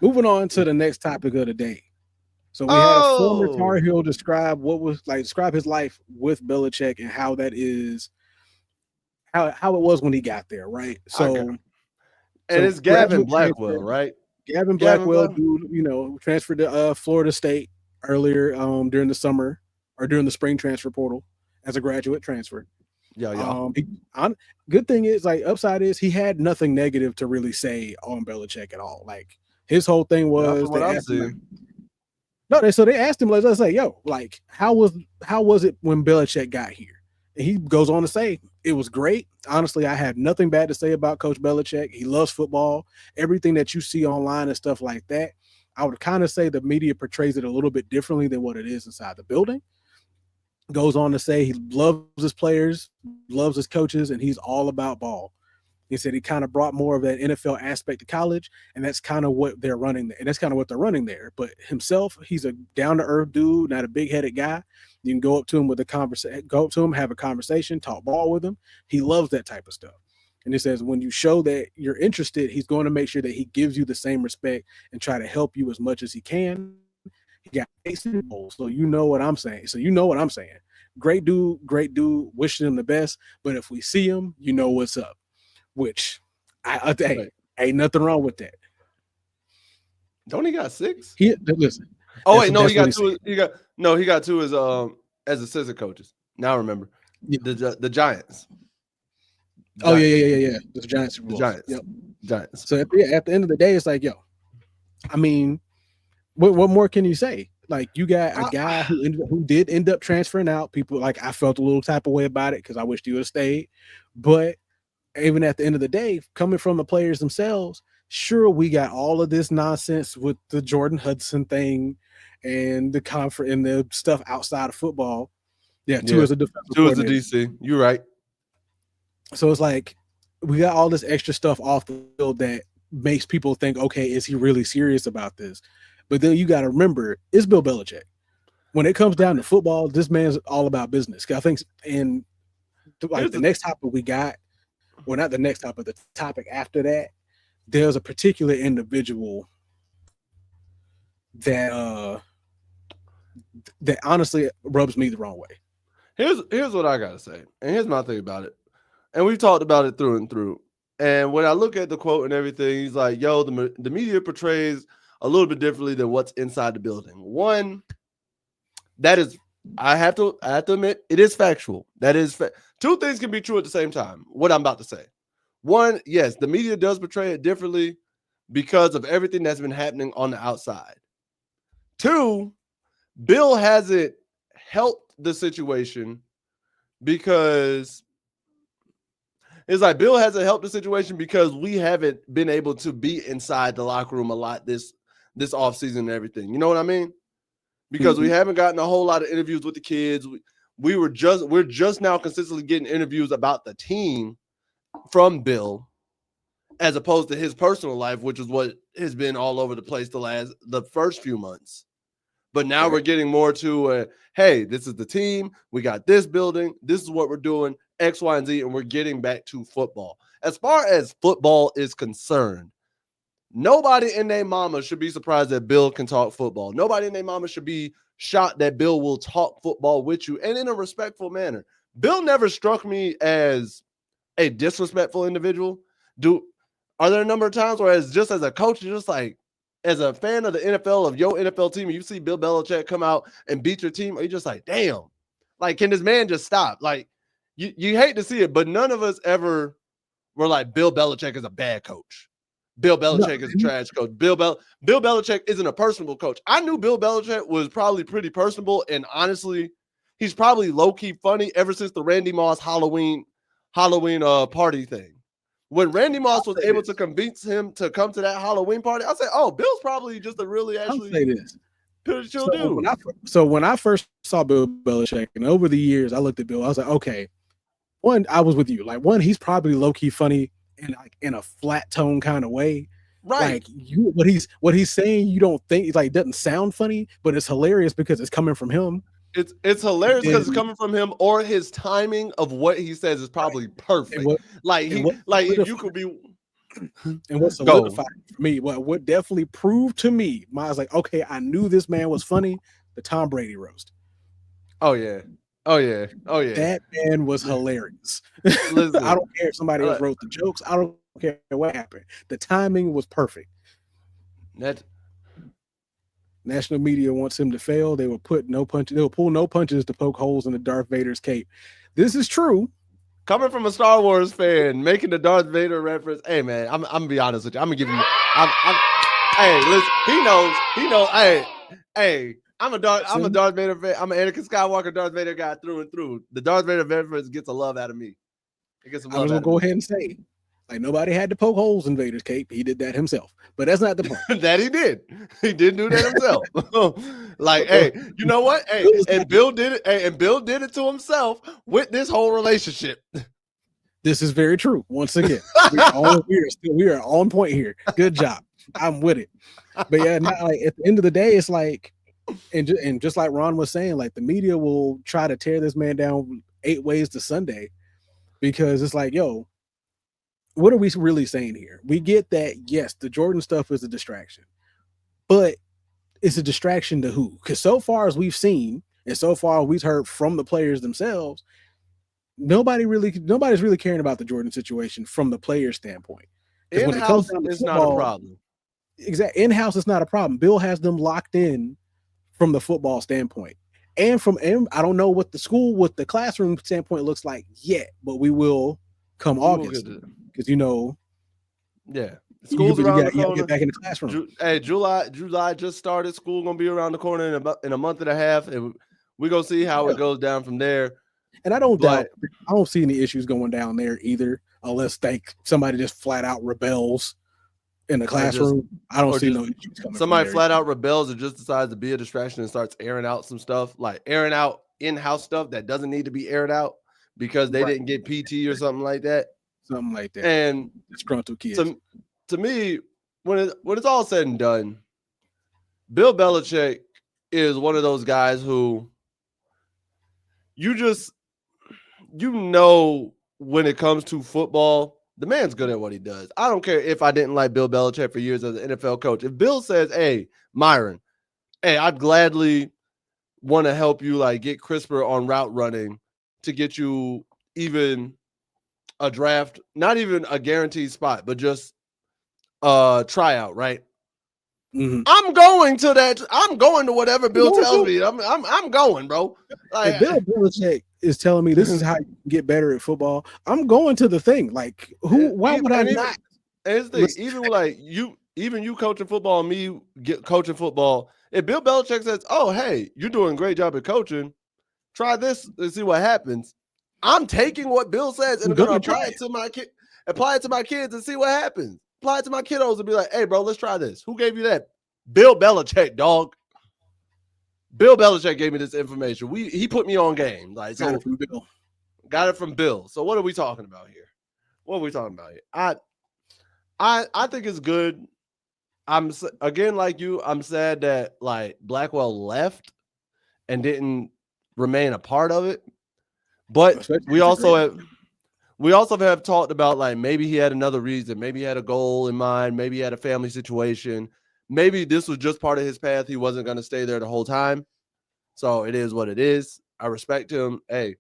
Moving on to the next topic of the day. So we had a former Tar Oh, Heel describe his life with Belichick and how that is how it was when he got there, right? I got, and So it's Gavin graduate Blackwell, transfer, right? Gavin Gavin Blackwell, Black. dude, transferred to Florida State earlier during the summer or during the spring transfer portal as a graduate transfer. Yeah, yeah. Um, he, on, Good thing is, like, upside is he had nothing negative to really say on Belichick at all. Like his whole thing Not was from what they I'm asked him like, seeing. no, so they asked him, let's say, yo, like, how was it when Belichick got here? And he goes on to say, it was great. Honestly, I have nothing bad to say about Coach Belichick. He loves football. Everything that you see online and stuff like that, I would kind of say the media portrays it a little bit differently than what it is inside the building. Goes on to say he loves his players, loves his coaches, and he's all about ball. He said he kind of brought more of that NFL aspect to college, and that's kind of what they're running, and that's kind of what they're running there. But himself, he's a down to earth dude, not a big headed guy. You can go up to him with a conversation, go up to him, have a conversation, talk ball with him. He loves that type of stuff. And it says when you show that you're interested, he's going to make sure that he gives you the same respect and try to help you as much as he can. He got 8 Super Bowls, so you know what I'm saying. Great dude, great dude. Wishing him the best. But if we see him, you know what's up. Which hey, Wait, ain't nothing wrong with that. don't he got six? He listen. Oh wait, no, he That's what got he said. two. He got two as assistant coaches. Now I remember Yeah. the Giants. Oh yeah, Giants. yeah, yeah, yeah. The Giants Super The Bowls. Giants. Yep. Giants. So at the end of the day, it's like, yo, I mean, what more can you say? Like you got a I, guy who did end up transferring out. People like I felt a little type of way about it because I wished he would have stayed. But even at the end of the day, coming from the players themselves, sure we got all of this nonsense with the Jordan Hudson thing and the conference and the stuff outside of football. Yeah, two yeah. as a defensive Two is the coordinator. DC. You're right. So it's like we got all this extra stuff off the field that makes people think, okay, is he really serious about this? But then you got to remember, it's Bill Belichick. When it comes down to football, this man's all about business. I think, and like Here's the the next topic we got, well, not the next topic, the topic after that, there's a particular individual that that honestly rubs me the wrong way. here's what I gotta say, and here's my thing about it. And we've talked about it through and through. And when I look at the quote and everything, he's like, "Yo, the media portrays a little bit differently than what's inside the building." One, that is, I have to admit, it is factual. That is two things can be true at the same time. What I'm about to say. One, yes, the media does portray it differently because of everything that's been happening on the outside. Two, Bill hasn't helped the situation because it's like Bill hasn't helped the situation because we haven't been able to be inside the locker room a lot this offseason and everything. You know what I mean? Because we Mm-hmm. haven't gotten a whole lot of interviews with the kids. We're just now consistently getting interviews about the team from Bill as opposed to his personal life, which is what has been all over the place the first few months. But now we're Right. getting more to hey, this is the team. We got this building. This is what we're doing, X, Y, and Z, and we're getting back to football. As far as football is concerned, nobody in their mama should be surprised that Bill can talk football. Nobody in their mama should be shocked that Bill will talk football with you and in a respectful manner. Bill never struck me as a disrespectful individual. Do Are there a number of times where as just as a coach, you're just like, as a fan of the NFL, of your NFL team, and you see Bill Belichick come out and beat your team, are you just like, damn, like, can this man just stop? Like, you hate to see it, but none of us ever were like, Bill Belichick is a bad coach. Bill No, Belichick is a trash coach. Bill Belichick isn't a personable coach. I knew Bill Belichick was probably pretty personable, and honestly, he's probably low key funny ever since the Randy Moss Halloween party thing. When Randy I'll Moss was say able to this. convince him to come to that Halloween party, I said, "Oh, Bill's probably just a really I'll actually say this. pretty chill So when dude." I first saw Bill Belichick, and over the years, I looked at Bill. I was like, okay, one, I was with you. Like one, he's probably low key funny in a flat tone kind of way. Right. Like what he's saying, you don't think like doesn't sound funny, but it's hilarious because it's coming from him. It's And hilarious because it's then coming from him, or his timing of what he says is right, probably and perfect. what Like and he what like would have you could be. And what Go. solidified for me, what definitely proved to me, I was like, okay, I knew this man was funny. The Tom Brady roast. Oh yeah. Oh yeah. Oh yeah. That man was hilarious. I Listen. don't care if somebody else wrote the jokes. I don't care what happened. The timing was perfect. That National media wants him to fail. They will put no punches. They will pull no punches to poke holes in the Darth Vader's cape. This is true. coming from a Star Wars fan, making the Darth Vader reference. Hey man, I'm gonna be honest with you. I'm gonna give you. Hey, listen. He knows. Hey. I'm a Darth Vader fan. I'm an Anakin Skywalker Darth Vader guy through and through. The Darth Vader reference gets a love out of me. It gets some love. I'm just gonna go ahead and say, like, nobody had to poke holes in Vader's cape. He did that himself. But that's not the point. That he did. He did do that himself. Like, hey, you know what? Hey, and Bill did it. Hey, and Bill did it to himself with this whole relationship. This is very true. Once again, we are on point here. Good job. I'm with it. But yeah, not like at the end of the day, it's like, and just like Ron was saying, like the media will try to tear this man down 8 ways to Sunday, because it's like, yo, what are we really saying here? We get that, yes, the Jordan stuff is a distraction, but it's a distraction to who? Because so far as we've seen, and so far we've heard from the players themselves, nobody's really caring about the Jordan situation from the player standpoint. In-house is not a problem. Exactly. In-house is not a problem. Bill has them locked in from the football standpoint. And I don't know what the classroom standpoint looks like yet, but we will come August. Because yeah, school's around the corner. Get back in the classroom. Hey, July just started. School gonna be around the corner in a month and a half, and we're gonna see how it goes down from there. And I don't see any issues going down there either, unless somebody just flat out rebels in the classroom. I don't see no issues coming. Somebody flat out rebels or just decides to be a distraction and starts airing out some stuff, like airing out in-house stuff that doesn't need to be aired out because they didn't get PT or something like that. Something like that. And disgruntled kids. To me, when it's all said and done, Bill Belichick is one of those guys who when it comes to football, the man's good at what he does. I don't care if I didn't like Bill Belichick for years as an NFL coach. If Bill says, hey, Myron, hey, I'd gladly want to help you like get crisper on route running to get you even a draft, not even a guaranteed spot, but just a tryout, right? Mm-hmm. I'm going to that. I'm going to whatever Bill tells me. I'm going, bro. Like, if Bill Belichick is telling me this is how you can get better at football, I'm going to the thing. Like, why would I not? Even like you coaching football and me coaching football. If Bill Belichick says, "Oh, hey, you're doing a great job at coaching. Try this and see what happens." I'm taking what Bill says and I'm going to apply it to my kids and see what happens. Apply it to my kiddos and be like, hey, bro, let's try this. Who gave you that? Bill Belichick, dog. Bill Belichick gave me this information. He put me on game. Like, got it from Bill. Got it from Bill. So what are we talking about here? I think it's good. I'm again like you. I'm sad that like Blackwell left and didn't remain a part of it. But we also have talked about like maybe he had another reason, maybe he had a goal in mind, maybe he had a family situation, maybe this was just part of his path. He wasn't going to stay there the whole time. So it is what it is. I respect him. Hey,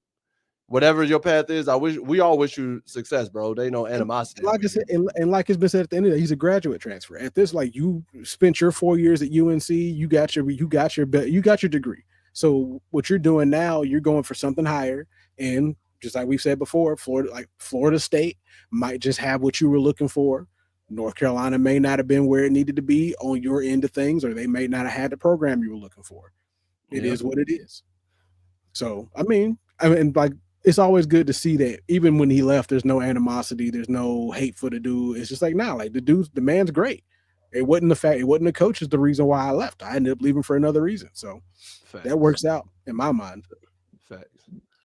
whatever your path is, we all wish you success, bro. They know animosity. Like I said, and like it's been said at the end of the day, he's a graduate transfer. At this, like you spent your 4 years at UNC, you got your degree. So what you're doing now, you're going for something higher. And just like we've said before, Florida State might just have what you were looking for. North Carolina may not have been where it needed to be on your end of things, or they may not have had the program you were looking for. It is what it is. So, I mean, like, it's always good to see that even when he left, there's no animosity, there's no hate for the dude. It's just like, like the man's great. It wasn't the coach is the reason why I left. I ended up leaving for another reason. So that works out in my mind. Facts.